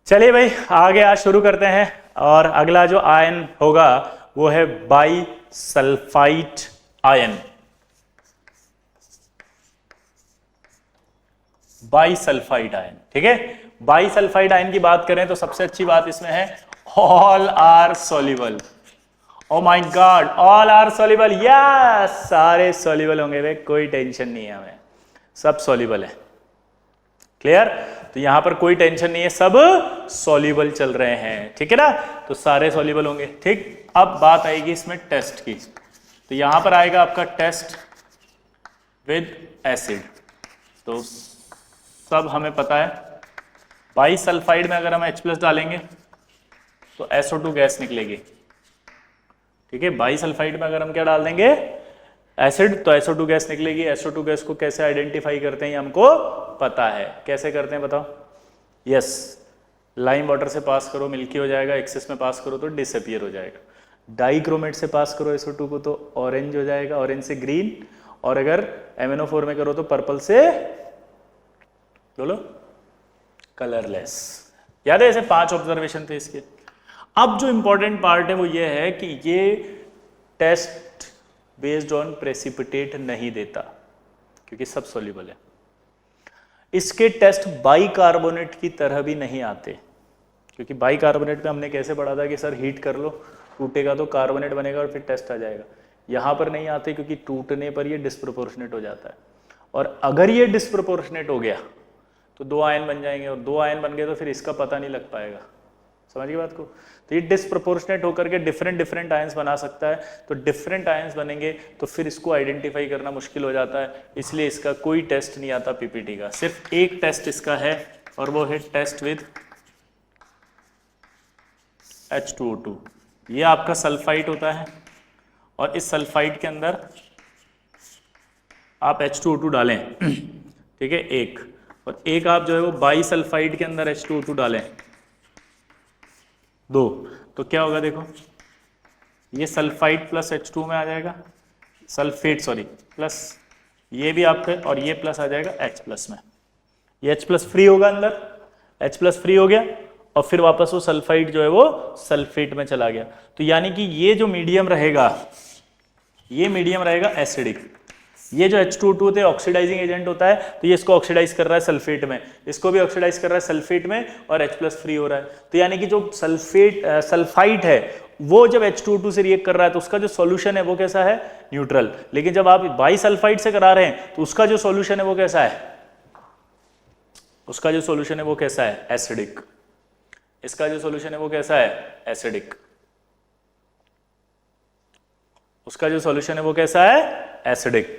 चलिए भाई आगे आज शुरू करते हैं। और अगला जो आयन होगा वो है by sulphide ion. By sulphide ion, ठीक है। बाई सल्फाइड आयन की बात करें तो सबसे अच्छी बात इसमें है all are soluble. Oh my God, all are soluble, yes, सारे सॉल्युबल होंगे भाई, कोई टेंशन नहीं है हमें, सब सॉल्युबल है। क्लियर? तो यहां पर कोई टेंशन नहीं है, सब सॉल्युबल चल रहे हैं, ठीक है ना। तो सारे सॉल्युबल होंगे, ठीक। अब बात आएगी इसमें टेस्ट की। तो यहां पर आएगा आपका टेस्ट विद एसिड। तो सब हमें पता है बाई सल्फाइड में अगर हम H+ डालेंगे तो SO2 गैस निकलेगी, ठीक है। बाई सल्फाइड में अगर हम क्या डाल देंगे एसिड तो SO2 गैस निकलेगी। SO2 गैस को कैसे आइडेंटिफाई करते हैं ये हमको पता है। कैसे करते हैं बताओ? यस, लाइम वाटर से पास करो मिल्की हो जाएगा, एक्सेस में पास करो तो डिसअपियर हो जाएगा। डाइक्रोमेट से पास करो SO2 को तो ऑरेंज हो जाएगा, ऑरेंज से ग्रीन, और अगर MnO4 में करो तो पर्पल से बोलो कलरलेस। याद है? ऐसे 5 ऑब्जर्वेशन थे इसके। अब जो इंपॉर्टेंट पार्ट है वो ये है कि ये टेस्ट बेस्ड ऑन प्रेसिपिटेट नहीं देता क्योंकि सब सॉल्युबल है। इसके टेस्ट बाइकार्बोनेट की तरह भी नहीं आते क्योंकि बाइकार्बोनेट में हमने कैसे पढ़ा था कि सर हीट कर लो, टूटेगा तो कार्बोनेट बनेगा और फिर टेस्ट आ जाएगा। यहां पर नहीं आते क्योंकि टूटने पर ये डिस्प्रोपोर्शनेट हो जाता है, और अगर ये डिस्प्रोपोर्शनेट हो गया तो 2 आयन बन जाएंगे, और 2 आयन बन गए तो फिर इसका पता नहीं लग पाएगा। समझ गई बात को? तो ये डिस्प्रोपोर्शनेट होकर के डिफरेंट आयंस बना सकता है। तो डिफरेंट आयंस बनेंगे तो फिर इसको आइडेंटिफाई करना मुश्किल हो जाता है, इसलिए इसका कोई टेस्ट नहीं आता पीपीटी का। सिर्फ एक टेस्ट इसका है और वो है टेस्ट विद H2O2। ये आपका सल्फाइड होता है और इस सल्फाइड के अंदर आप H2O2 डालें, ठीक है, एक, और एक आप जो है वो बाई सल्फाइड के अंदर H2O2 डालें 2, तो क्या होगा देखो, ये सल्फाइड प्लस H2 में आ जाएगा, सल्फेट सॉरी प्लस, ये भी आपका, और ये प्लस आ जाएगा H+ में। ये H+ फ्री होगा अंदर, H+ फ्री हो गया और फिर वापस वो सल्फाइड जो है वो सल्फेट में चला गया। तो यानी कि ये जो मीडियम रहेगा ये मीडियम रहेगा एसिडिक। ये जो H2O2 थे ऑक्सीडाइजिंग एजेंट होता है, तो ये इसको ऑक्सीडाइज कर रहा है सल्फेट में, इसको भी ऑक्सीडाइज कर रहा है सल्फेट में, और H+ फ्री हो रहा है। तो यानी कि जो सल्फाइड है वो जब H2O2 से रिएक्ट कर रहा है तो उसका जो सॉल्यूशन है वो कैसा है? न्यूट्रल। लेकिन जब आप बाई सल्फाइड से करा रहे हैं तो उसका जो सॉल्यूशन है वो कैसा है? उसका जो सॉल्यूशन है वो कैसा है? एसिडिक। इसका जो सॉल्यूशन है वो कैसा है? एसिडिक। उसका जो सॉल्यूशन है वो कैसा है? एसिडिक।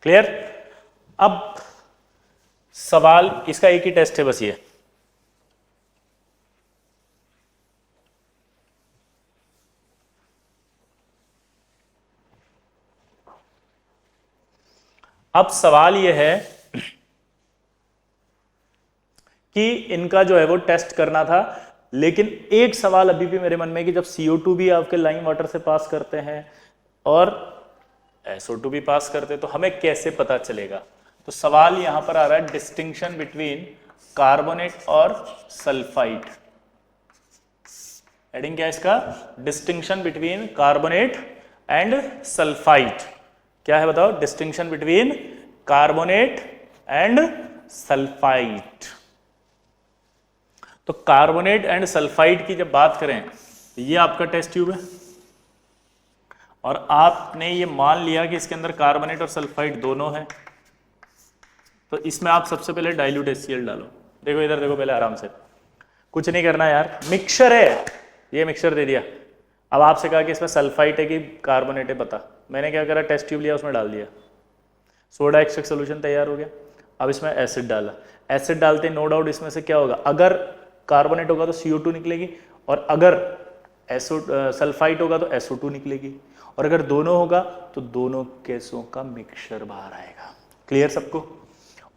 क्लियर? अब सवाल इसका एक ही टेस्ट है बस ये, अब सवाल ये है कि इनका जो है वो टेस्ट करना था, लेकिन एक सवाल अभी भी मेरे मन में कि जब CO2 भी आपके लाइम वाटर से पास करते हैं और SO2 भी पास करते हैं तो हमें कैसे पता चलेगा? तो सवाल यहां पर आ रहा है डिस्टिंक्शन बिटवीन कार्बोनेट और सल्फाइड। हेडिंग क्या है इसका? Distinction between carbonate and sulphide. क्या है बताओ? Distinction between carbonate and sulphide. तो कार्बोनेट एंड सल्फाइड की जब बात करें तो ये आपका टेस्ट ट्यूब है और आपने ये मान लिया कि इसके अंदर कार्बोनेट और सल्फाइड दोनों है, तो इसमें आप सबसे पहले डाइल्यूट HCl डालो। देखो इधर देखो, पहले आराम से, कुछ नहीं करना यार, मिक्सचर है, ये मिक्सचर दे दिया। अब आपसे कहा कि इसमें सल्फाइड है कि कार्बोनेट है बता, मैंने क्या करा, टेस्ट ट्यूब लिया, उसमें डाल दिया, सोडा एक्सट्रैक्ट सोल्यूशन तैयार हो गया। अब इसमें एसिड डाला, एसिड डालते नो डाउट इसमें से क्या होगा, अगर कार्बोनेट होगा तो CO2 निकलेगी, और अगर सल्फाइड होगा तो SO2 निकलेगी, और अगर दोनों होगा तो दोनों गैसों का मिक्सचर बाहर आएगा। क्लियर सबको?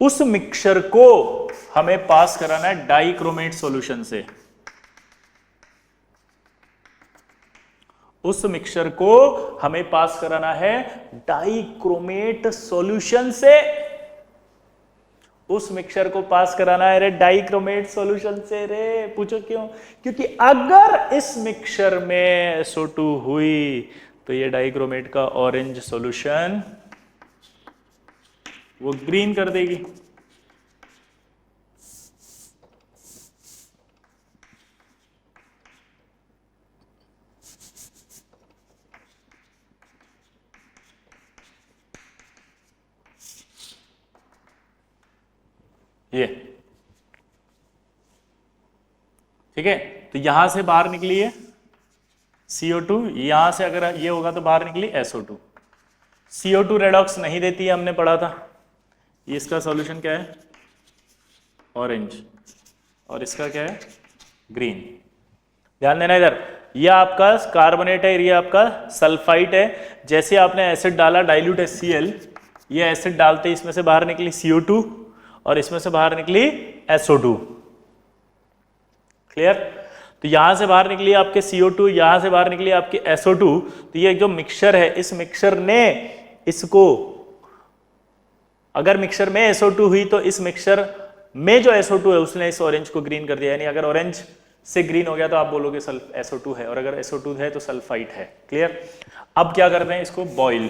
उस मिक्सचर को हमें पास कराना है डाइक्रोमेट सॉल्यूशन से। उस मिक्सचर को हमें पास कराना है डाइक्रोमेट सॉल्यूशन से। उस मिक्सचर को पास कराना है रे डाइक्रोमेट सॉल्यूशन से रे। पूछो क्यों? क्योंकि अगर इस मिक्सचर में SO2 हुई तो ये डाइक्रोमेट का ऑरेंज सॉल्यूशन वो ग्रीन कर देगी। ये ठीक है, तो यहां से बाहर निकली है CO2, यहां से अगर ये होगा तो बाहर निकली SO2। CO2 रेडॉक्स नहीं देती है, हमने पढ़ा था। ये इसका सॉल्यूशन क्या है? ऑरेंज, और इसका क्या है? ग्रीन। ध्यान देना इधर, ये आपका कार्बोनेट है, ये आपका सल्फाइट है। जैसे आपने एसिड डाला डाइल्यूट HCl, ये एसिड डालते इसमें से बाहर निकली CO2 और इसमें से बाहर निकली SO2। क्लियर? तो यहां से बाहर निकली आपके CO2, यहां से बाहर निकली आपकी SO2। तो ये जो मिक्सचर है, इस मिक्सचर ने इसको, अगर मिक्सचर में SO2 हुई तो इस मिक्सचर में जो SO2 है उसने इस ऑरेंज को ग्रीन कर दिया। यानी अगर ऑरेंज से ग्रीन हो गया तो आप बोलोगे SO2 है, और अगर SO2 है तो सल्फाइट है। क्लियर? अब क्या करते हैं इसको? बॉइल।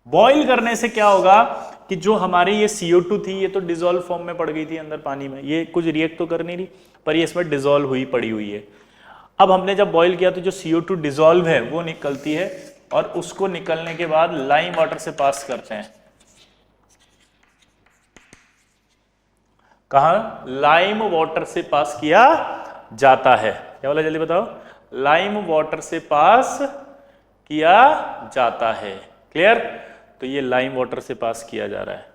बॉइल करने से क्या होगा कि जो हमारी ये CO2 थी ये तो डिसॉल्व फॉर्म में पड़ गई थी अंदर पानी में, ये कुछ रिएक्ट तो कर नहीं रही, पर ये इसमें डिसॉल्व हुई पड़ी हुई है। अब हमने जब बॉइल किया तो जो CO2 डिसॉल्व है वो निकलती है, और उसको निकलने के बाद लाइम वाटर से पास करते हैं। कहा? लाइम वाटर से पास किया जाता है। क्या बोला? जल्दी बताओ। लाइम वाटर से पास किया जाता है। क्लियर? तो ये लाइम वाटर से पास किया जा रहा है।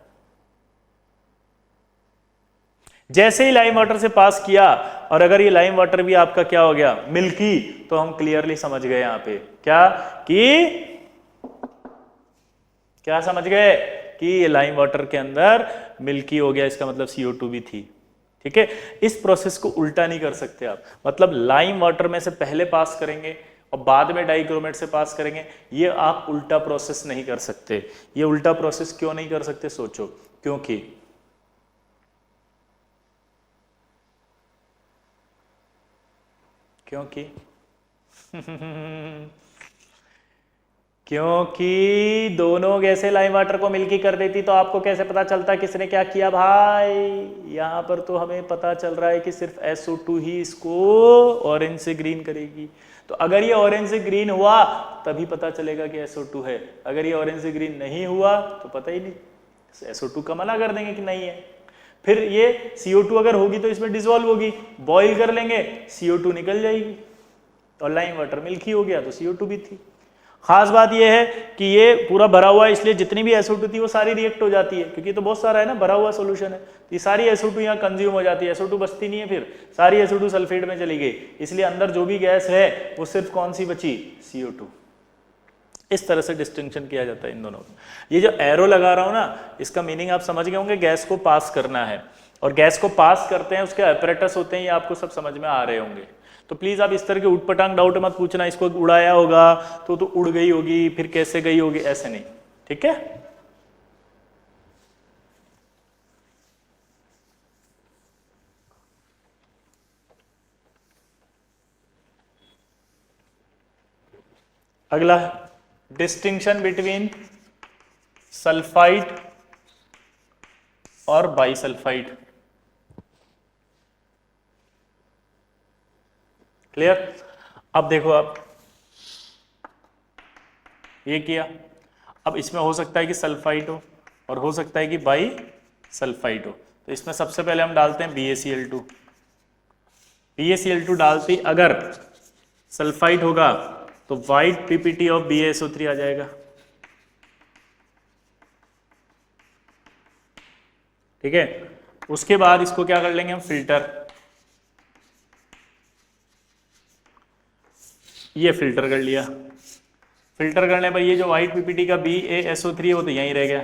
जैसे ही लाइम वाटर से पास किया, और अगर ये लाइम वाटर भी आपका क्या हो गया? मिल्की, तो हम क्लियरली समझ गए यहां पे क्या कि, क्या समझ गए कि ये लाइम वाटर के अंदर मिल्की हो गया, इसका मतलब CO2 भी थी। ठीक है? इस प्रोसेस को उल्टा नहीं कर सकते आप, मतलब लाइम वाटर में से पहले पास करेंगे और बाद में डाइक्रोमेट से पास करेंगे, ये आप उल्टा प्रोसेस नहीं कर सकते। ये उल्टा प्रोसेस क्यों नहीं कर सकते? सोचो। क्योंकि क्योंकि दोनों गैसें लाइम वाटर को मिल्की कर देती तो आपको कैसे पता चलता किसने क्या किया भाई? यहां पर तो हमें पता चल रहा है कि सिर्फ SO2 ही इसको ऑरेंज से ग्रीन करेगी। तो अगर ये ऑरेंज से ग्रीन हुआ तभी पता चलेगा कि SO2 है, अगर ये ऑरेंज से ग्रीन नहीं हुआ तो पता ही नहीं, SO2 का मना कर देंगे कि नहीं है। फिर ये CO2 अगर होगी तो इसमें डिसॉल्व होगी, बॉइल कर लेंगे CO2 निकल जाएगी, और लाइम वाटर मिल्की हो गया तो CO2 भी थी। खास बात यह है कि ये पूरा भरा हुआ है, इसलिए जितनी भी SO2 थी वो सारी रिएक्ट हो जाती है, क्योंकि तो बहुत सारा है ना, भरा हुआ सॉल्यूशन है, तो ये सारी SO2 यहाँ कंज्यूम हो जाती है। SO2 बचती नहीं है, फिर सारी SO2 सल्फेट में चली गई, इसलिए अंदर जो भी गैस है वो सिर्फ कौन सी बची? CO2। इस तरह से डिस्टिंक्शन किया जाता है इन दोनों का। ये जो एरो लगा रहा हूं ना, इसका मीनिंग आप समझ गए होंगे, गैस को पास करना है, और गैस को पास करते हैं उसके अपैरेटस होते हैं, ये आपको सब समझ में आ रहे होंगे। तो प्लीज आप इस तरह के उटपटांग डाउट मत पूछना, इसको उड़ाया होगा तो उड़ गई होगी, फिर कैसे गई होगी, ऐसे नहीं। ठीक है? अगला, डिस्टिंक्शन बिटवीन सल्फाइड और बाइसल्फाइड। क्लियर? अब देखो, आप ये किया, अब इसमें हो सकता है कि सल्फाइड हो और हो सकता है कि बाई सल्फाइड हो। तो इसमें सबसे पहले हम डालते हैं BaCl2। BaCl2 डालती अगर सल्फाइड होगा तो वाइट PPT ऑफ BaSO3 आ जाएगा। ठीक है? उसके बाद इसको क्या कर लेंगे हम? फिल्टर। ये फिल्टर कर लिया, फिल्टर करने पर ये जो व्हाइट PPT का BaSO3 है वो तो यहीं रह गया।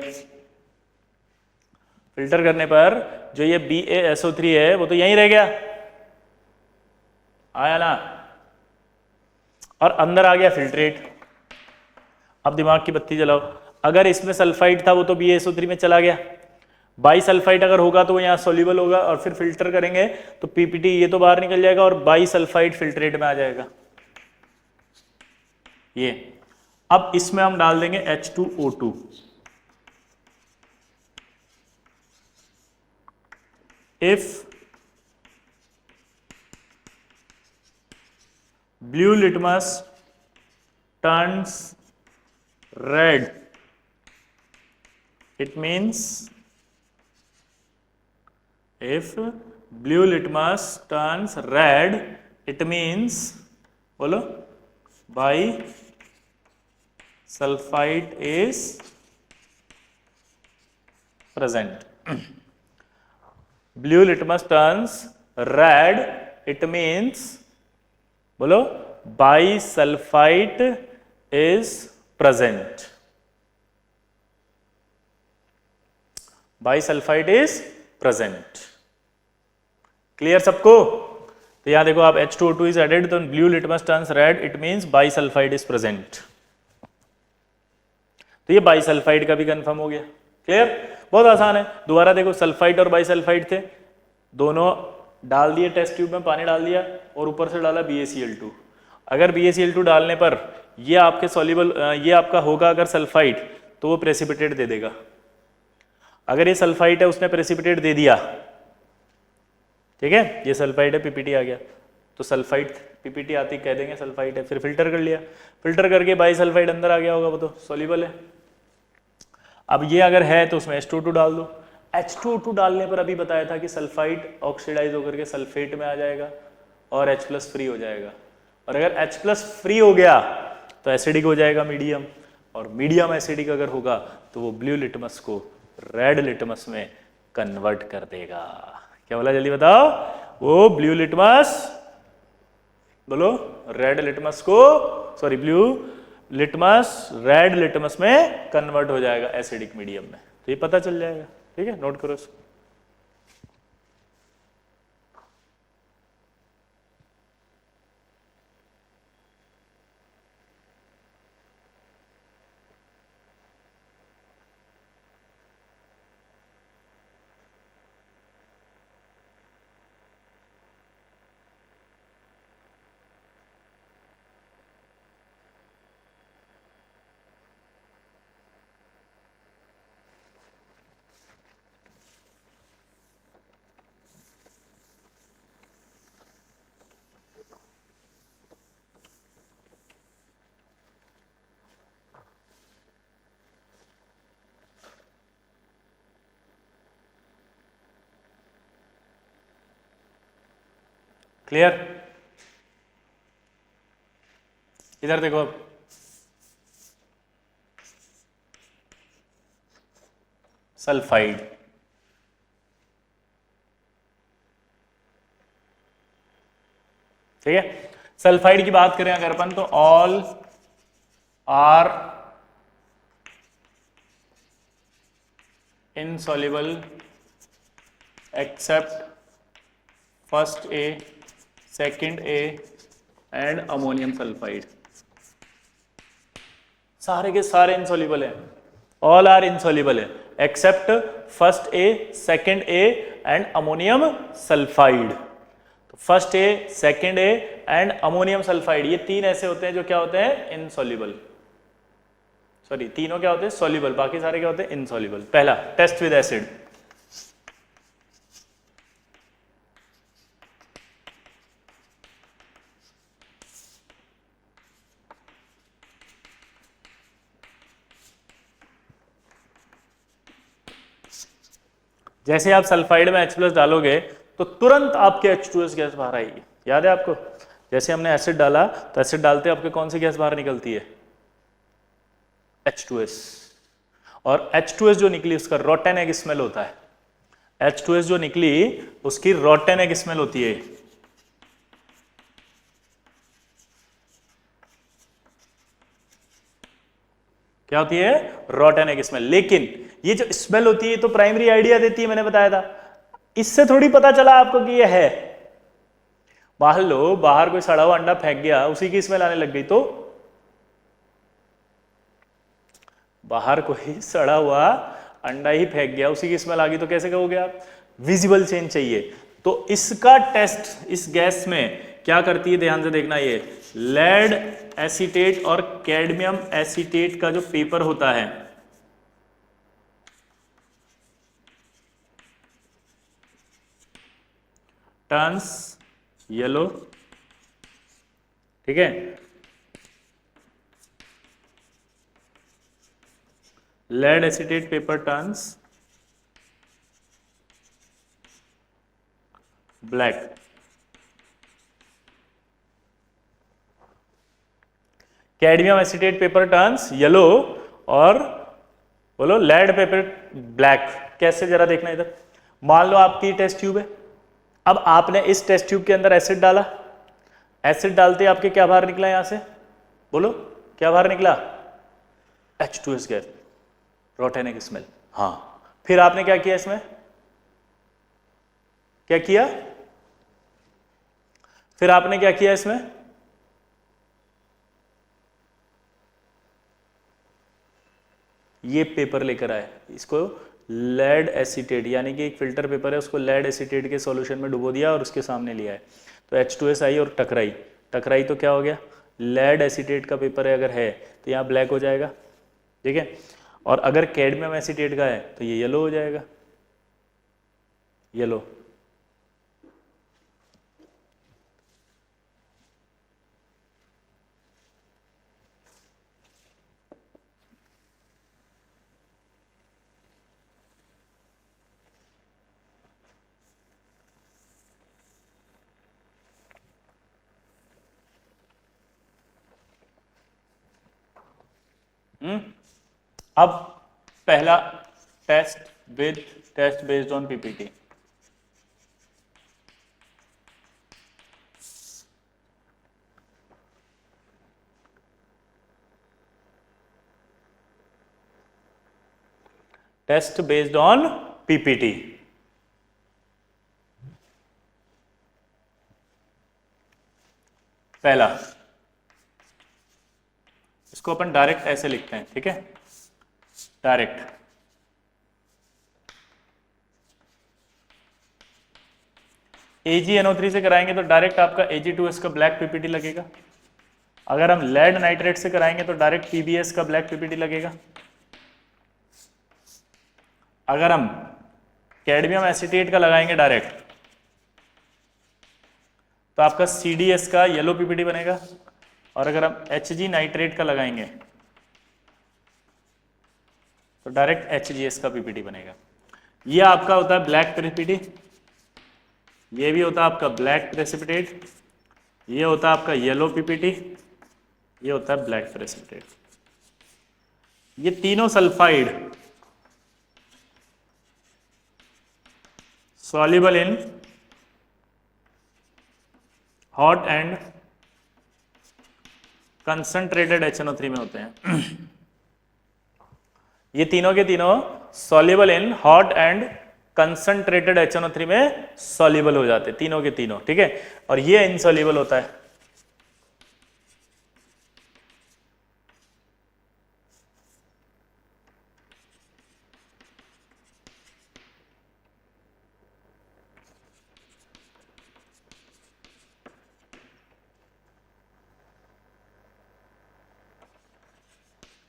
फिल्टर करने पर जो ये BaSO3 है वो तो यहीं रह गया, आया ना? और अंदर आ गया फिल्ट्रेट। अब दिमाग की बत्ती जलाओ, अगर इसमें सल्फाइड था वो तो BaSO3 में चला गया, बाईसल्फाइड अगर होगा तो वो यहाँ सोल्यूबल होगा और फिर फिल्टर करेंगे तो पीपीटी ये तो बाहर निकल जाएगा और बाईसल्फाइड फिल्ट्रेट में आ जाएगा ये। अब इसमें हम डाल देंगे H2O2। If blue litmus turns red, it means if blue litmus turns red, it means बोलो bisulfite is present। blue litmus turns red, it means बोलो bisulfite is present। bisulfite is present। Clear सबको? तो यहां देखो आप H2O2 is added तो blue litmus turns red, it means bisulfite is present। तो ये बाईसल्फाइड का भी कंफर्म हो गया। क्लियर? बहुत आसान है। दोबारा देखो, सल्फाइड और बाईसल्फाइड थे, दोनों डाल दिए टेस्ट ट्यूब में, पानी डाल दिया और ऊपर से डाला BaCl2। अगर BaCl2 डालने पर ये आपके सॉल्युबल, ये आपका होगा अगर सल्फाइड तो वो प्रेसिपिटेट दे देगा। अगर ये सल्फाइड है उसने प्रेसिपिटेट दे दिया, ठीक है, ये सल्फाइड है पीपीटी आ गया तो सल्फाइड पीपीटी आती कह देंगे सल्फाइड है, फिर फिल्टर कर लिया, फिल्टर करके बाईसल्फाइड अंदर आ गया होगा, वो तो सॉल्युबल है। अब ये अगर है तो उसमें H2O2 डाल दो। H2O2 डालने पर अभी बताया था कि सल्फाइड ऑक्सीडाइज होकर के सल्फेट में आ जाएगा और H+ फ्री हो जाएगा, और अगर H+ फ्री हो गया तो एसिडिक हो जाएगा मीडियम, और मीडियम एसिडिक अगर होगा तो वो ब्लू लिटमस को रेड लिटमस में कन्वर्ट कर देगा। क्या बोला जल्दी बताओ? वो ब्लू लिटमस, बोलो रेड लिटमस को, sorry blue litmus red litmus में कन्वर्ट हो जाएगा एसिडिक मीडियम में। तो ये पता चल जाएगा। ठीक है, नोट करो इसको। क्लियर? इधर देखो, अब सल्फाइड, ठीक है, सल्फाइड की बात करें अगर अपन तो all are insoluble except first A, second A and ammonium sulphide. सारे के सारे इनसॉल्युबल है, ऑल आर इनसॉल्युबल है except first A, second A and ammonium sulphide. तो first A, second A and ammonium sulphide, ये तीन ऐसे होते हैं जो क्या होते हैं? इनसॉल्युबल। सॉरी, तीनों क्या होते हैं? सॉल्युबल, बाकी सारे क्या होते हैं? इनसॉल्युबल। पहला टेस्ट विद एसिड, जैसे आप सल्फाइड में H+ डालोगे तो तुरंत आपके H2S गैस बाहर आएगी। याद है आपको? जैसे हमने एसिड डाला तो एसिड डालते आपके कौन सी गैस बाहर निकलती है? H2S। और H2S जो निकली उसका रोटेन एग स्मेल होता है। H2S जो निकली उसकी रोटेन एग स्मेल होती है। क्या होती है? Rotten egg smell. लेकिन ये जो स्मेल होती है तो प्राइमरी आइडिया देती है, मैंने बताया था। इससे थोड़ी पता चला आपको कि ये है। मान लो बाहर कोई सड़ा हुआ अंडा फेंक गया, उसी की स्मेल आने लग गई, तो बाहर कोई सड़ा हुआ अंडा ही फेंक गया, उसी की स्मेल आ गई, तो कैसे कहोगे आप? विजिबल चेंज चाहिए। तो इसका टेस्ट इस गैस में क्या करती है, ध्यान से देखना, ये लेड एसीटेट और कैडमियम एसीटेट का जो पेपर होता है, टर्न्स येलो, ठीक है, lead acetate paper turns black, cadmium acetate paper turns yellow, और बोलो लेड पेपर ब्लैक। कैसे, जरा देखना इधर। मान लो आपकी टेस्ट ट्यूब है, अब आपने इस टेस्ट ट्यूब के अंदर एसिड डाला, एसिड डालते आपके क्या बाहर निकला यहां से, बोलो क्या बाहर निकला? H2S gas, रोटेनिक smell. हाँ, फिर आपने क्या किया इसमें, क्या किया, फिर आपने क्या किया इसमें, ये पेपर लेकर आए, इसको लेड एसीटेट यानी कि एक फिल्टर पेपर है, उसको लेड एसीटेट के सॉल्यूशन में डुबो दिया और उसके सामने लिया है, तो H2S आई और टकराई, टकराई तो क्या हो गया, लेड एसीटेट का पेपर है अगर है तो यहाँ ब्लैक हो जाएगा, ठीक है, और अगर कैडमियम एसीटेट का है तो ये येलो हो जाएगा, येलो। अब पहला test based on PPT, test based on PPT. पहला, इसको अपन डायरेक्ट ऐसे लिखते हैं, ठीक है, डायरेक्ट, AgNO3 से कराएंगे तो डायरेक्ट आपका Ag2S का ब्लैक पीपीटी लगेगा। अगर हम लेड नाइट्रेट से कराएंगे तो डायरेक्ट PbS का ब्लैक पीपीटी लगेगा। अगर हम कैडमियम एसीटेट का लगाएंगे डायरेक्ट तो आपका CdS का येलो पीपीटी बनेगा, और अगर हम Hg नाइट्रेट का लगाएंगे तो डायरेक्ट HgS का पीपीटी बनेगा। ये आपका होता है ब्लैक पीपीटी, ये भी होता है आपका ब्लैक प्रेसिपिटेट, ये होता है आपका येलो पीपीटी, ये होता है ब्लैक प्रेसिपिटेट। ये तीनों sulphide soluble in hot and concentrated HNO3 में होते हैं। ये तीनों के तीनों soluble in hot and concentrated HNO3 में सॉल्युबल हो जाते हैं, तीनों के तीनों, ठीक है, और ये इनसॉल्युबल होता है।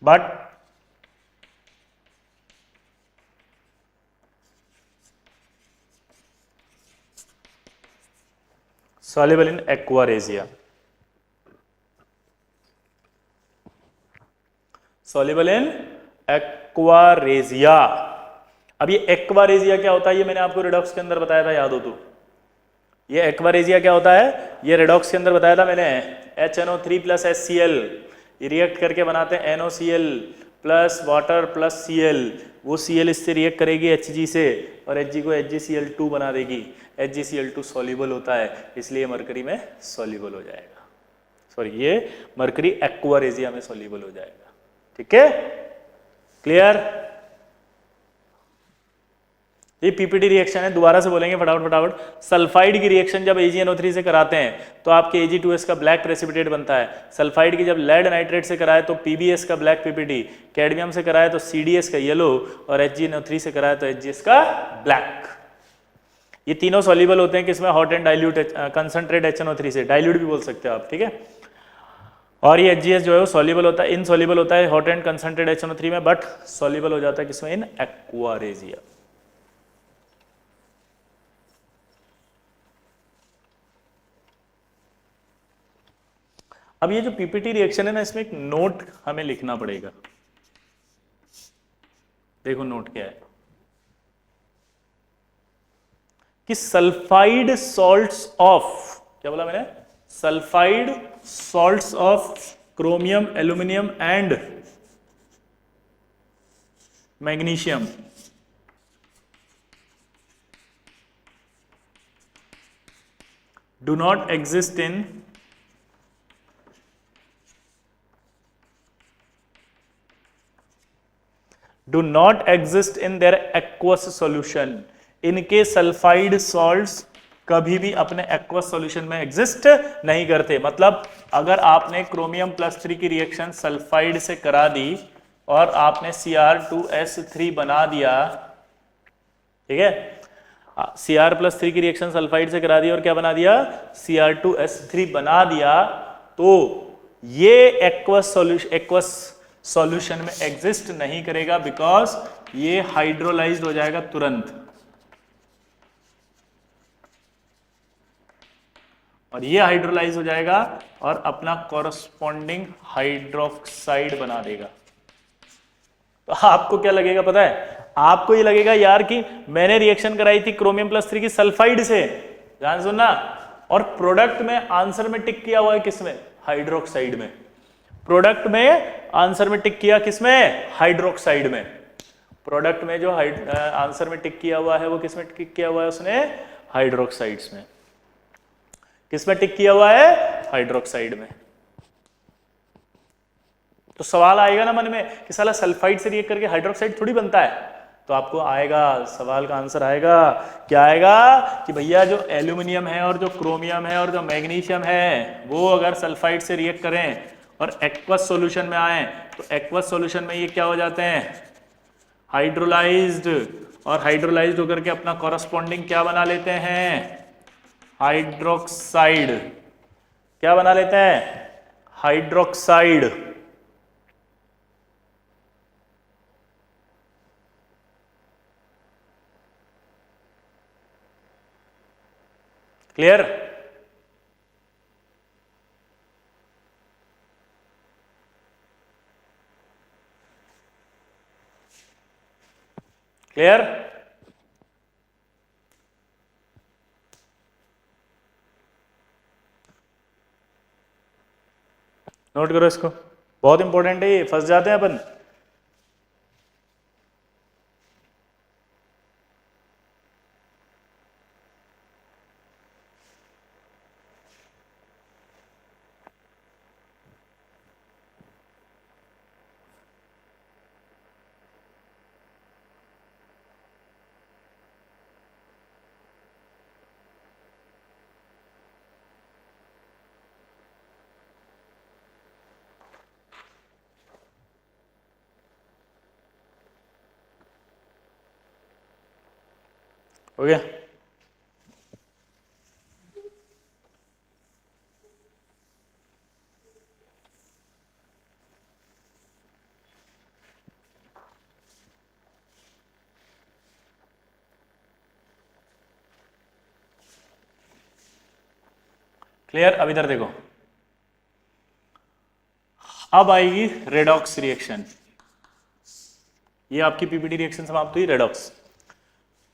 But soluble in aquaresia, soluble in aquaresia। अब ये एक्वारेजिया क्या होता है, ये मैंने आपको रिडॉक्स के अंदर बताया था, याद हो तो। ये एक्वारेजिया क्या होता है, ये रिडॉक्स के अंदर बताया था मैंने, HNO3 प्लस HCl, ये रिएक्ट करके बनाते हैं NOCl plus water plus Cl, वो Cl इससे रिएक्ट करेगी Hg से और Hg को HgCl2 बना देगी। HgCl2 सॉल्युबल होता है, इसलिए मरकरी में सॉल्युबल हो जाएगा, सॉरी ये मरकरी एक्वारेजिया में सॉल्युबल हो जाएगा, ठीक है, क्लियर। ये पीपीटी रिएक्शन है, दोबारा से बोलेंगे फटाफट फटाफट। सल्फाइड की रिएक्शन जब AgNO3 से कराते हैं तो आपके Ag2S का ब्लैक प्रेसिपिटेट बनता है। सल्फाइड की जब लेड नाइट्रेट से कराए तो PbS का ब्लैक पीपीटी, कैडमियम से कराए तो CdS का येलो, और HgNO3 से कराए तो HgS का ब्लैक। ये तीनों सॉल्युबल होते हैं किसमें? Hot and dilute concentrate HNO3 से, डाइल्यूट भी बोल सकते हो आप, ठीक है। और ये HgS जो है वो सॉल्युबल होता है, इनसॉल्युबल होता है हॉट एंड कंसंट्रेट HNO3 में, बट सॉल्युबल हो जाता है किसमें? In aqua regia. अब ये जो पीपीटी रिएक्शन है ना, इसमें एक नोट हमें लिखना पड़ेगा। देखो नोट क्या है कि सल्फाइड सॉल्ट्स ऑफ, क्या बोला मैंने? Sulphide salts of chromium, aluminium and magnesium do not exist in their aqueous solution। इनके सल्फाइड सॉल्ट्स कभी भी अपने एक्वस सॉल्यूशन में एग्जिस्ट नहीं करते। मतलब अगर आपने क्रोमियम +3 की रिएक्शन सल्फाइड से करा दी और आपने Cr2S3 बना दिया, ठीक है, Cr+3 की रिएक्शन सल्फाइड से करा दी और क्या बना दिया? Cr2S3 बना दिया, तो ये एक्वस सॉल्यूशन में एग्जिस्ट नहीं करेगा, बिकॉज ये हाइड्रोलाइज्ड हो जाएगा तुरंत, और ये हाइड्रोलाइज हो जाएगा और अपना कॉरस्पॉन्डिंग हाइड्रोक्साइड बना देगा। तो आपको क्या लगेगा पता है? आपको ये लगेगा यार कि मैंने रिएक्शन कराई थी क्रोमियम +3 की सल्फाइड से, ध्यान सुनना, और प्रोडक्ट में आंसर में टिक किया हुआ है किसमें? हाइड्रोक्साइड में। प्रोडक्ट में आंसर में टिक किया किसमें? हाइड्रोक्साइड में। प्रोडक्ट में जो आंसर में टिक किया हुआ है वो किसमें टिक किया हुआ है? उसने हाइड्रोक्साइड्स में। किसमें टिक किया हुआ है? हाइड्रोक्साइड में। तो सवाल आएगा ना मन में कि साला सल्फाइड से रिएक्ट करके हाइड्रोक्साइड थोड़ी बनता है, तो आपको आएगा सवाल का आंसर आएगा, क्या आएगा कि भैया जो एल्यूमिनियम है और जो क्रोमियम है और जो मैग्नीशियम है वो अगर सल्फाइड से रिएक्ट करें और एक्वस सॉल्यूशन में आए तो एक्वस सॉल्यूशन में ये क्या हो जाते हैं? हाइड्रोलाइज्ड, और हाइड्रोलाइज्ड होकर के अपना कॉरस्पॉन्डिंग क्या बना लेते हैं? हाइड्रोक्साइड। क्या बना लेते हैं? हाइड्रोक्साइड। क्लियर? क्लियर? नोट करो इसको, बहुत इंपॉर्टेंट है ये, फंस जाते हैं अपन। हो गया? क्लियर? अब इधर देखो, अब आएगी रेडॉक्स रिएक्शन। ये आपकी पीपीटी रिएक्शन समाप्त हुई। रेडॉक्स,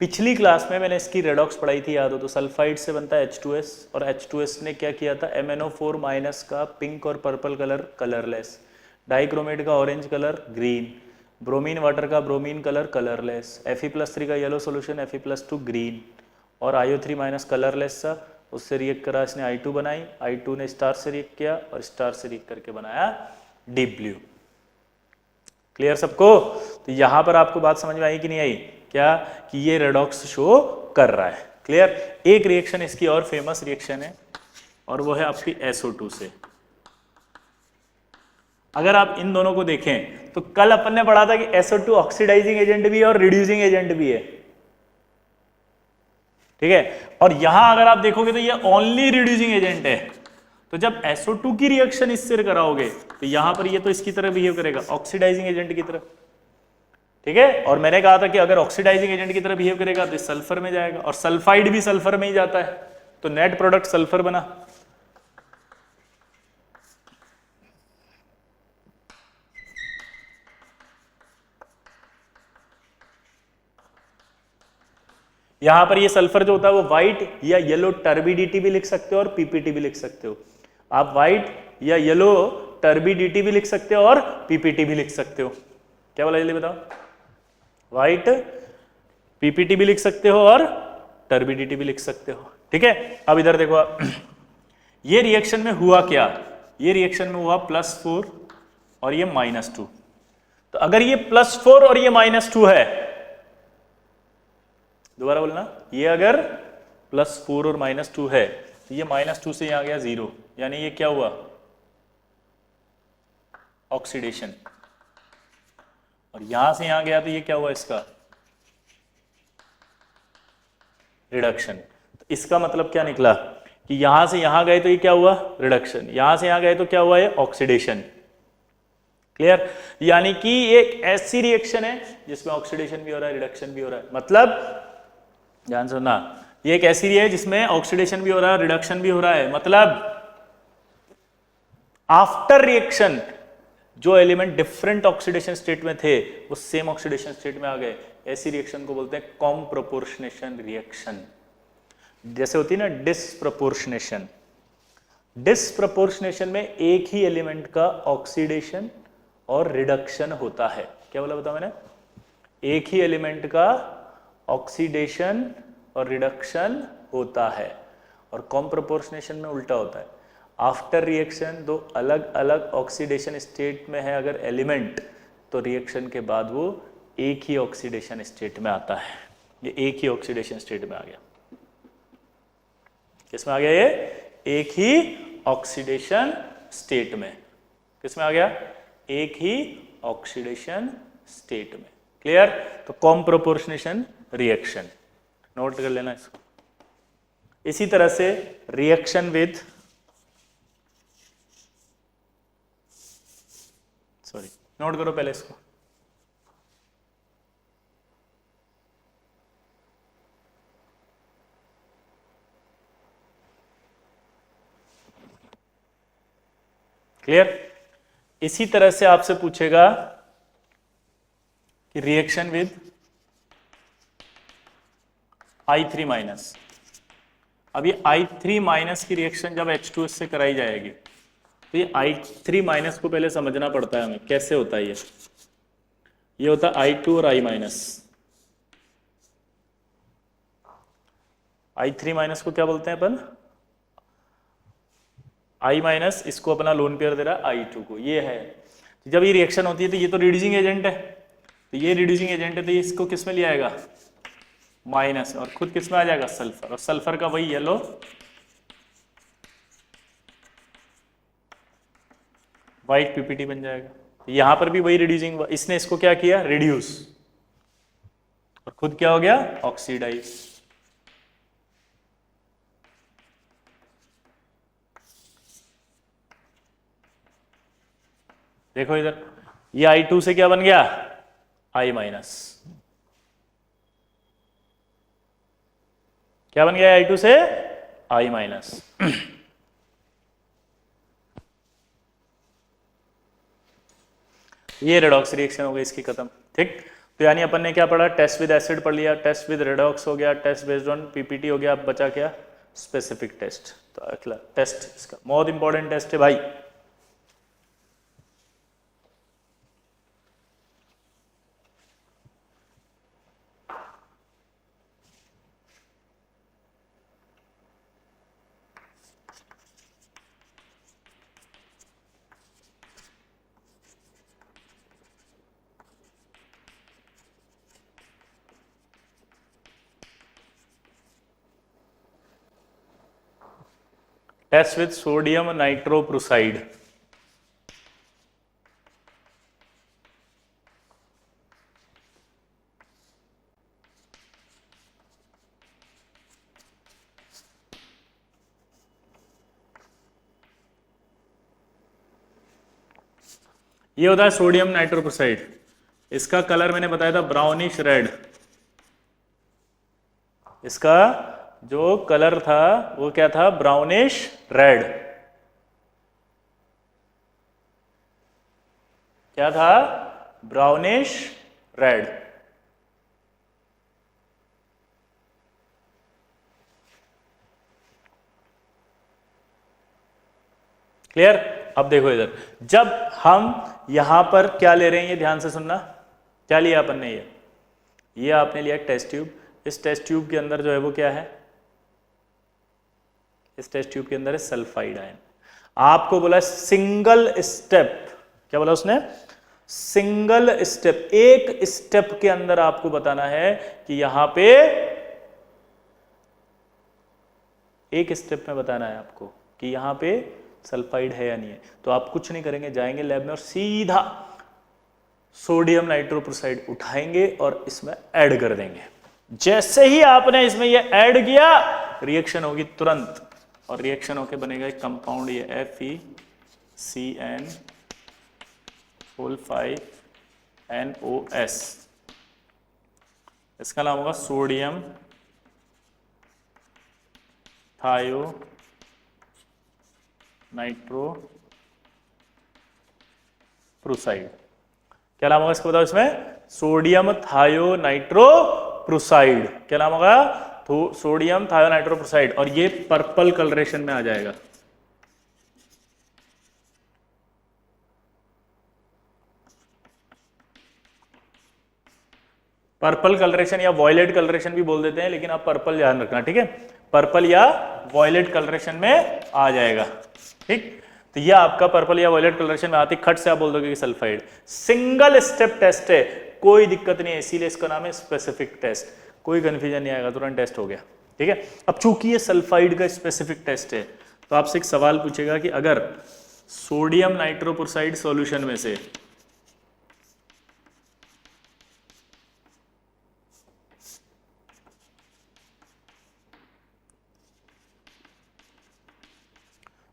पिछली क्लास में मैंने इसकी रेडॉक्स पढ़ाई थी, याद हो तो। सल्फाइड से बनता है H2S, और H2S ने क्या किया था? MnO4- का पिंक और पर्पल कलर कलरलेस, डाइक्रोमेट का orange colour green, bromine water का ब्रोमीन कलर कलरलेस, Fe+3 का येलो सोल्यूशन Fe+2 ग्रीन, और IO3- कलरलेस सा, उससे रिएक्ट करा इसने I2 बनाई, I2 ने स्टार से रिएक्ट किया और स्टार से रिएक्ट करके बनाया डीप ब्लू। क्लियर सबको? तो यहां पर आपको बात समझ में आई कि नहीं आई? क्या कि ये रेडॉक्स शो कर रहा है। क्लियर। एक रिएक्शन इसकी और फेमस रिएक्शन है और वो है आपकी SO2 से। अगर आप इन दोनों को देखें तो कल अपन ने पढ़ा था कि SO2 ऑक्सीडाइजिंग एजेंट भी है और रिड्यूसिंग एजेंट भी है, ठीक है। और यहां अगर आप देखोगे तो ये ओनली रिड्यूसिंग एजेंट है। तो जब SO2 की रिएक्शन इससे कराओगे तो यहां पर ये तो इसकी तरह बिहेव करेगा, ऑक्सीडाइजिंग एजेंट की तरह, ठीक है। और मैंने कहा था कि अगर ऑक्सीडाइजिंग एजेंट की तरह बिहेव करेगा तो सल्फर में जाएगा, और सल्फाइड भी सल्फर में ही जाता है, तो नेट प्रोडक्ट सल्फर बना। यहां पर ये सल्फर जो होता है वो व्हाइट या येलो टर्बिडिटी भी लिख सकते हो और पीपीटी भी लिख सकते हो। आप व्हाइट या येलो टर्बिडिटी भी लिख सकते हो और पीपीटी भी लिख सकते हो। क्या बोला जल्दी बताओ? व्हाइट पीपीटी भी लिख सकते हो और टर्बिडिटी भी लिख सकते हो, ठीक है। अब इधर देखो आप, ये रिएक्शन में हुआ क्या, ये रिएक्शन में हुआ +4 और ये -2। तो अगर ये +4 और ये -2 है, दोबारा बोलना, ये अगर +4 और -2 है तो ये -2 से यहां गया 0, यानी ये क्या हुआ? ऑक्सीडेशन। और यहां से यहां गया तो ये क्या हुआ इसका? रिडक्शन। तो इसका मतलब क्या निकला कि यहां से यहां गए तो ये क्या हुआ? रिडक्शन। यहां से यहां गए तो क्या हुआ? ये ऑक्सीडेशन। क्लियर। यानी कि एक ऐसी रिएक्शन है जिसमें ऑक्सीडेशन भी हो रहा है, रिडक्शन भी हो रहा है। मतलब ध्यान सुनना, ये एक ऐसी है जिसमें ऑक्सीडेशन भी हो रहा है, रिडक्शन भी हो रहा है। मतलब आफ्टर रिएक्शन जो एलिमेंट डिफरेंट ऑक्सीडेशन स्टेट में थे वो सेम ऑक्सीडेशन स्टेट में आ गए। ऐसी रिएक्शन को बोलते हैं कॉम्प्रोपोर्शनेशन रिएक्शन। जैसे होती है ना डिसप्रोपोर्शनेशन। डिसप्रोपोर्शनेशन में एक ही एलिमेंट का ऑक्सीडेशन और रिडक्शन होता है। क्या बोला बताओ मैंने? एक ही एलिमेंट का ऑक्सीडेशन और रिडक्शन होता है, और कॉम्प्रोपोर्शनेशन में उल्टा होता है। आफ्टर रिएक्शन दो अलग अलग ऑक्सीडेशन स्टेट में है अगर एलिमेंट, तो रिएक्शन के बाद वो एक ही ऑक्सीडेशन स्टेट में आता है। ये एक ही ऑक्सीडेशन स्टेट में आ गया। किसमें आ गया? ये एक ही ऑक्सीडेशन स्टेट में। किसमें आ गया? एक ही ऑक्सीडेशन स्टेट में। क्लियर। तो कॉम्प्रोपोर्शनेशन रिएक्शन नोट कर लेना इसको। इसी तरह से रिएक्शन विद, सॉरी नोट करो पहले इसको। क्लियर। इसी तरह से आपसे पूछेगा कि रिएक्शन विद I3-। अब ये I3- की रिएक्शन जब H2S से कराई जाएगी तो ये I3- को पहले समझना पड़ता है हमें, कैसे होता है ये होता है I2 और I-। I3- को क्या बोलते हैं अपन? I-, इसको अपना लोन पेयर दे रहा है I2 को, ये है। जब ये रिएक्शन होती है तो ये तो रिड्यूसिंग एजेंट है, तो ये रिड्यूसिंग एजेंट है तो इसको किस में लिया आएगा? माइनस, और खुद किस में आ जाएगा? सल्फर। और सल्फर का वही येलो व्हाइट पीपीटी बन जाएगा। तो यहां पर भी वही रिड्यूसिंग, इसने इसको क्या किया? रिड्यूस, और खुद क्या हो गया? ऑक्सीडाइज। देखो इधर, ये I2 से क्या बन गया? I-। क्या बन गया I2 से? I-। ये रेडॉक्स रिएक्शन हो गई इसकी खत्म। ठीक। तो यानी अपन ने क्या पढ़ा? टेस्ट विद एसिड पढ़ लिया, टेस्ट विद रेडॉक्स हो गया, टेस्ट बेस्ड ऑन पीपीटी हो गया। अब बचा क्या? Specific test. तो अगला टेस्ट इसका बहुत इंपॉर्टेंट टेस्ट है भाई। Test with sodium nitroprusside. ये होता है सोडियम नाइट्रोप्रोसाइड। इसका कलर मैंने बताया था ब्राउनिश रेड। इसका जो कलर था वो क्या था? Brownish red. क्या था? Brownish red. क्लियर? अब देखो इधर, जब हम यहां पर क्या ले रहे हैं, ये ध्यान से सुनना। क्या लिया अपन ने? ये आपने लिया टेस्ट ट्यूब। इस टेस्ट ट्यूब के अंदर जो है वो क्या है? इस टेस्ट ट्यूब के अंदर है सल्फाइड आयन। आपको बोला सिंगल स्टेप। क्या बोला उसने? Single step. एक स्टेप के अंदर आपको बताना है कि यहां पे, एक स्टेप में बताना है आपको कि यहां पे सल्फाइड है या नहीं है। तो आप कुछ नहीं करेंगे, जाएंगे लैब में और सीधा सोडियम नाइट्रोप्रोसाइड उठाएंगे और इसमें ऐड कर देंगे। जैसे ही आपने इसमें ये ऐड किया, रिएक्शन होगी तुरंत, और रिएक्शन होके बनेगा एक कंपाउंड, ये FeCN5NOS। इसका नाम होगा सोडियम थायो नाइट्रोप्रोसाइड। क्या नाम होगा इसका बताओ? इसमें सोडियम थायो नाइट्रोप्रोसाइड। क्या नाम होगा? सोडियम थायो नाइट्रोप्रोसाइड। और ये पर्पल कलरेशन में आ जाएगा। पर्पल कलरेशन या वॉयलेट कलरेशन भी बोल देते हैं, लेकिन आप पर्पल ध्यान रखना, ठीक है? पर्पल या वॉयलेट कलरेशन में आ जाएगा, ठीक? तो ये आपका पर्पल या वॉयलेट कलरेशन में आती, खट से आप बोल दोगे कि सल्फाइड। सिंगल स्टेप टेस्ट है, कोई दिक्कत नहीं है, इसीलिए इसका नाम है स्पेसिफिक टेस्ट। कोई कंफ्यूजन नहीं आएगा, तुरंत टेस्ट हो गया, ठीक है? अब चूंकि ये सल्फाइड का स्पेसिफिक टेस्ट है, तो आपसे एक सवाल पूछेगा कि अगर सोडियम नाइट्रोप्रोसाइड सॉल्यूशन में से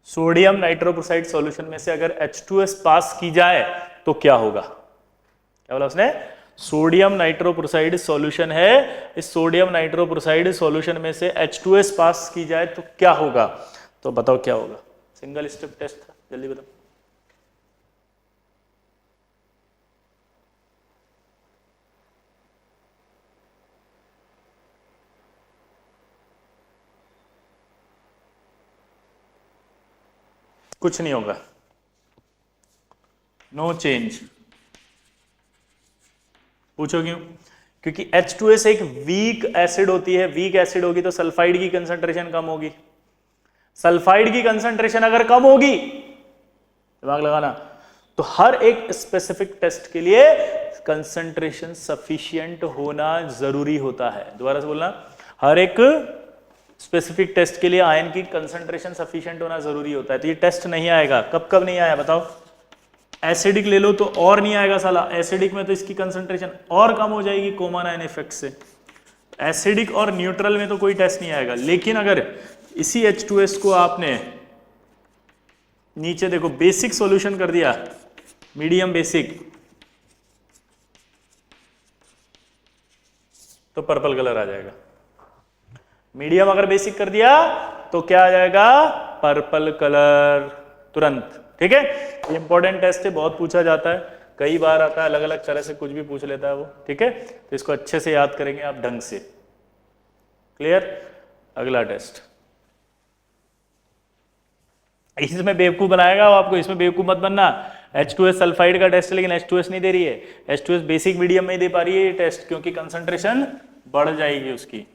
सोडियम नाइट्रोप्रोसाइड सॉल्यूशन में से अगर H2S पास की जाए तो क्या होगा? क्या बोला उसने? सोडियम नाइट्रोप्रोसाइड सॉल्यूशन है, इस सोडियम नाइट्रोप्रोसाइड सॉल्यूशन में से H2S पास की जाए तो क्या होगा? तो बताओ क्या होगा? सिंगल स्टेप टेस्ट था, जल्दी बताओ। कुछ नहीं होगा, नो चेंज। पूछो क्यों? क्योंकि H2S एक वीक एसिड होती है। वीक एसिड होगी तो सल्फाइड की कंसंट्रेशन कम होगी। सल्फाइड की कंसंट्रेशन अगर कम होगी, दिमाग लगाना, तो हर एक स्पेसिफिक टेस्ट के लिए कंसंट्रेशन सफिशिएंट होना जरूरी होता है। दोबारा से बोलना, हर एक स्पेसिफिक टेस्ट के लिए आयन की कंसंट्रेशन सफिशिएंट होना जरूरी होता है। तो ये टेस्ट नहीं आएगा। कब कब नहीं आया बताओ? एसिडिक ले लो तो और नहीं आएगा साला। एसिडिक में तो इसकी कंसंट्रेशन और कम हो जाएगी कॉमन आयन इफेक्ट से। एसिडिक और न्यूट्रल में तो कोई टेस्ट नहीं आएगा। लेकिन अगर इसी H2S को आपने नीचे देखो बेसिक सॉल्यूशन कर दिया, मीडियम बेसिक, तो पर्पल कलर आ जाएगा। मीडियम अगर बेसिक कर दिया तो क्या आ जाएगा? पर्पल कलर तुरंत, ठीक है? इंपॉर्टेंट टेस्ट है, बहुत पूछा जाता है, कई बार आता है, अलग अलग तरह से कुछ भी पूछ लेता है वो, ठीक है? तो इसको अच्छे से याद करेंगे आप ढंग से। क्लियर? अगला टेस्ट, इसमें बेवकूफ बनाएगा वो आपको, इसमें बेवकूफ मत बनना। H2S सल्फाइड का टेस्ट है, लेकिन H2S नहीं दे रही है। H2S बेसिक मीडियम में ही दे पा रही है ये टेस्ट, क्योंकि कंसंट्रेशन बढ़ जाएगी उसकी।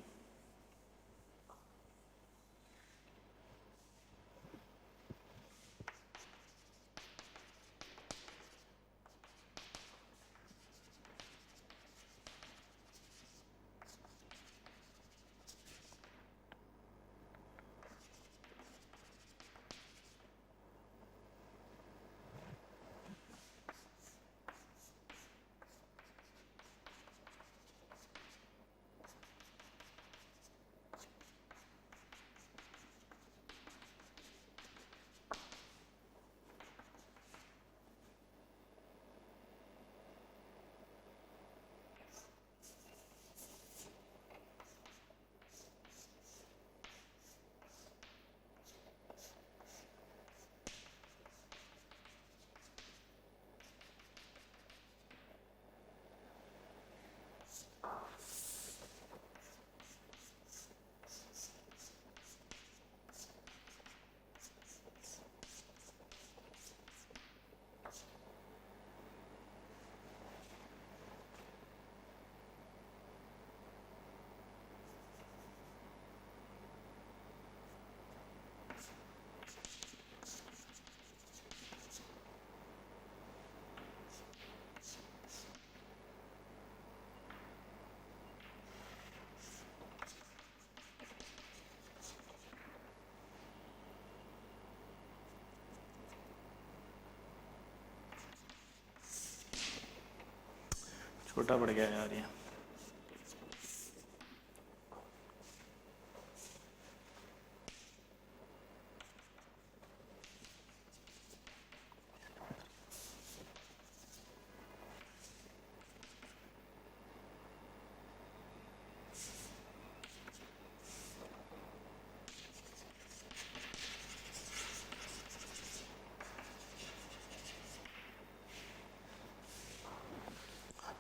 छोटा पड़ गया यार ये।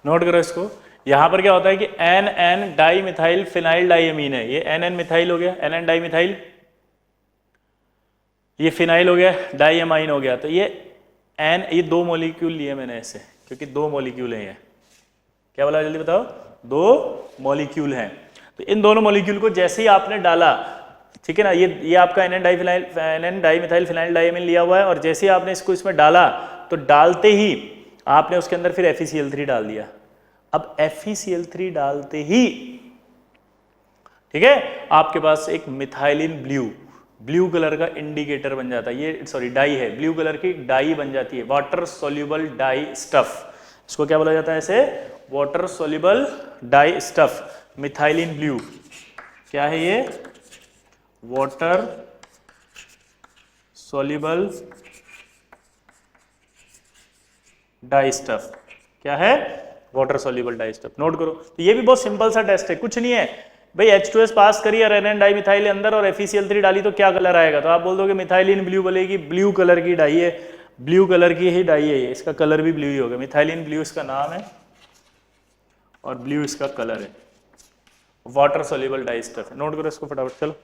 नोट करो इसको। यहां पर क्या होता है कि N N di methyl phenyl diamine है, ये एन एन मिथाइल हो गया, एन एन डाई मिथाइल, ये फिनाइल हो गया, डाइअमाइन हो गया। तो ये एन, ये दो मॉलिक्यूल लिए मैंने ऐसे, क्योंकि दो मॉलिक्यूल हैं ये। क्या बोला जल्दी बताओ? दो मॉलिक्यूल हैं। तो इन दोनों मॉलिक्यूल को जैसे ही आपने डाला, ठीक है ना, ये आपका N N diphenyl, N N di methyl phenyl diamine लिया हुआ है, और जैसे ही आपने इसको इसमें डाला तो डालते ही आपने उसके अंदर फिर FeCl3 डाल दिया। अब FeCl3 डालते ही, ठीक है, आपके पास एक मिथाइलिन ब्लू कलर का इंडिकेटर बन जाता है, ये सॉरी डाई है, ब्लू कलर की डाई बन जाती है, वाटर सोल्यूबल डाई स्टफ। इसको क्या बोला जाता है? ऐसे water soluble die stuff, methylene blue. क्या है ये? Water soluble die stuff. क्या है? Water soluble die stuff. Note करो। तो ये भी बहुत सिंपल सा टेस्ट है, कुछ नहीं है भाई। H2S पास करी और एन डाई मिथाइल अंदर और FeCl3 डाली तो क्या कलर आएगा? तो आप बोल दोगे मिथाइलिन ब्लू बोलेगी, ब्लू कलर की डाई है, ब्लू कलर की ही डाई है ये, इसका कलर भी ब्लू ही होगा। मिथाइलिन ब्लू इसका नाम है और ब्लू इसका कलर है, वाटर सोल्यूबल डाई स्टफ है। नोट करो इसको फटाफट, चलो।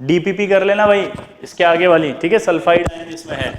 डीपीपी कर लेना भाई इसके आगे वाली, ठीक है, सल्फाइड आयन इसमें है।